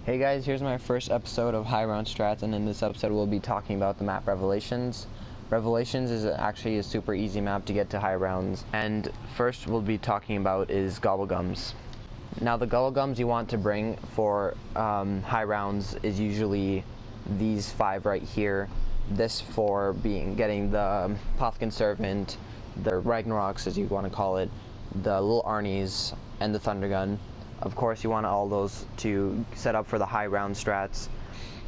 Hey guys, here's my first episode of High Round Strats, and in this episode we'll be talking about the map Revelations. Revelations is actually a super easy map to get to high rounds, and first we'll be talking about is Gobblegums. Now the Gobblegums you want to bring for high rounds is usually these 5 right here. This for getting the Apothicon Servant, the Ragnaroks as you want to call it, the little Arnies, and the Thunder Gun. Of course you want all those to set up for the high round strats,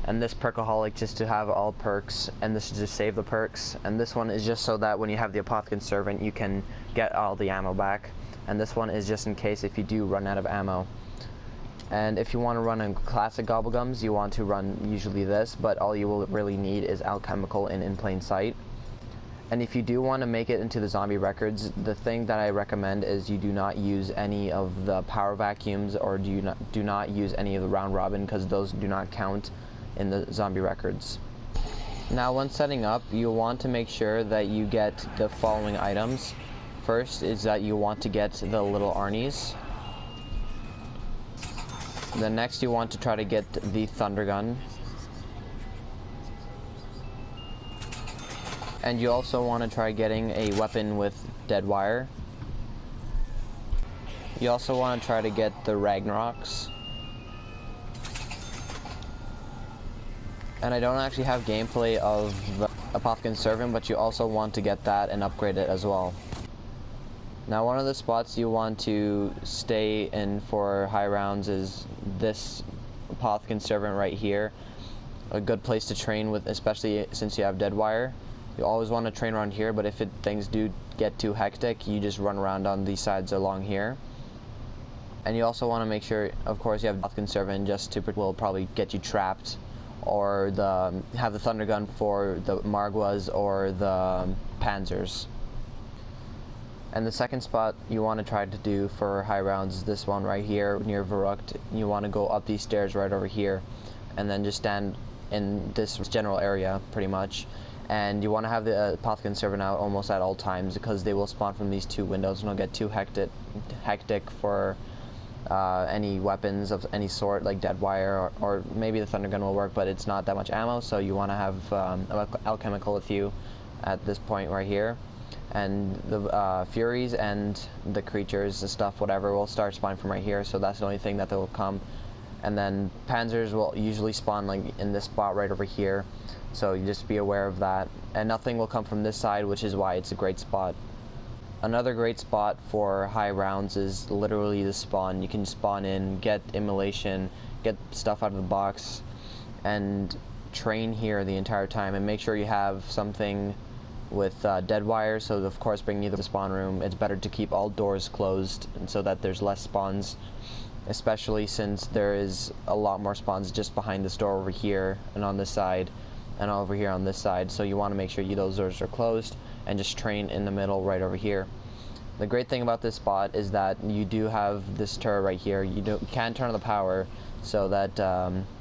and this Perkaholic just to have all perks, and this is to save the perks, and this one is just so that when you have the Apothicon Servant you can get all the ammo back, and this one is just in case if you do run out of ammo. And if you want to run a classic Gobblegums, you want to run usually this, but all you will really need is Alchemical and In Plain Sight. And if you do want to make it into the zombie records, the thing that I recommend is you do not use any of the power vacuums, or do not use any of the round robin, because those do not count in the zombie records. Now when setting up, you want to make sure that you get the following items. First is that you want to get the little Arnies. Then next you want to try to get the Thunder Gun. And you also want to try getting a weapon with dead wire. You also want to try to get the Ragnaroks. And I don't actually have gameplay of the Apothicon Servant, but you also want to get that and upgrade it as well. Now one of the spots you want to stay in for high rounds is this Apothicon Servant right here. A good place to train with, especially since you have dead wire. You always want to train around here, but if things do get too hectic, you just run around on these sides along here. And you also want to make sure, of course, you have Apothicon Servant just to will probably get you trapped, or have the Thunder Gun for the Margwas or the Panzers. And the second spot you want to try to do for high rounds is this one right here near Verrucht. You want to go up these stairs right over here, and then just stand in this general area pretty much. And you want to have the Apothicon Servant out almost at all times, because they will spawn from these 2 windows and it'll get too hectic for any weapons of any sort, like dead wire, or maybe the Thunder Gun will work, but it's not that much ammo, so you want to have Alchemical with you at this point right here. And the Furies and the creatures and stuff, whatever, will start spawning from right here, so that's the only thing that will come. And then Panzers will usually spawn like in this spot right over here, so you just be aware of that. And nothing will come from this side, which is why it's a great spot. Another great spot for high rounds is literally the spawn. You can spawn in, get immolation, get stuff out of the box, and train here the entire time. And make sure you have something with dead wire, so of course bring you to the spawn room. It's better to keep all doors closed, and so that there's less spawns, especially since there is a lot more spawns just behind this door over here and on this side and over here on this side, so you want to make sure those doors are closed and just train in the middle right over here. The great thing about this spot is that you do have this turret right here. You can turn on the power so that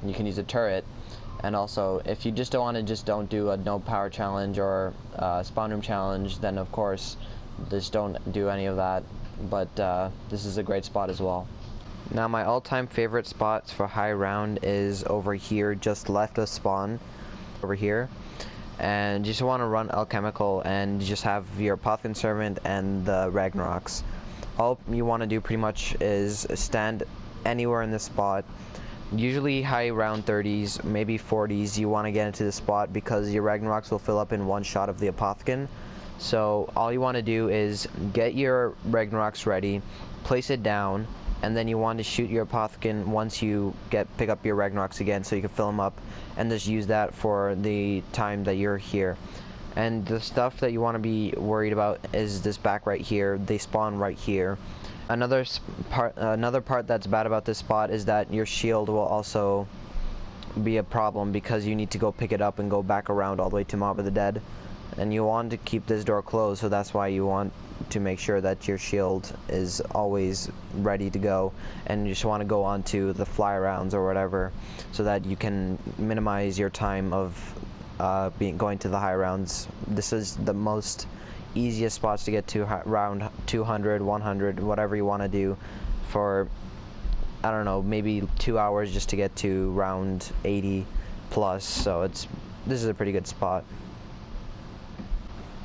you can use a turret. And also, if you just don't do a no power challenge or spawn room challenge, then of course just don't do any of that. But this is a great spot as well. Now my all-time favorite spots for high round is over here, just left of spawn over here. And you just want to run Alchemical and just have your Apothicon Servant and the Ragnaroks. All you want to do pretty much is stand anywhere in this spot. Usually high round 30s, maybe 40s, you want to get into the spot because your Ragnaroks will fill up in one shot of the Apothicon. So all you want to do is get your Ragnaroks ready, place it down, and then you want to shoot your Apothicon once you pick up your Ragnaroks again, so you can fill them up, and just use that for the time that you're here. And the stuff that you want to be worried about is this back right here. They spawn right here. Another part that's bad about this spot is that your shield will also be a problem, because you need to go pick it up and go back around all the way to Mob of the Dead. And you want to keep this door closed, so that's why you want to make sure that your shield is always ready to go, and you just want to go on to the fly rounds or whatever, so that you can minimize your time of going to the high rounds. This is the most easiest spots to get to round 200, 100, whatever you want to do for I don't know, maybe 2 hours just to get to round 80 plus, so this is a pretty good spot.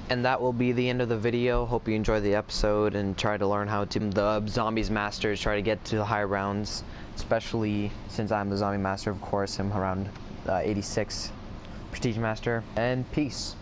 And that will be the end of the video. Hope you enjoyed the episode and try to learn how to the zombies masters, try to get to the high rounds, especially since I'm the zombie master, of course. I'm around 86 prestige master, and peace.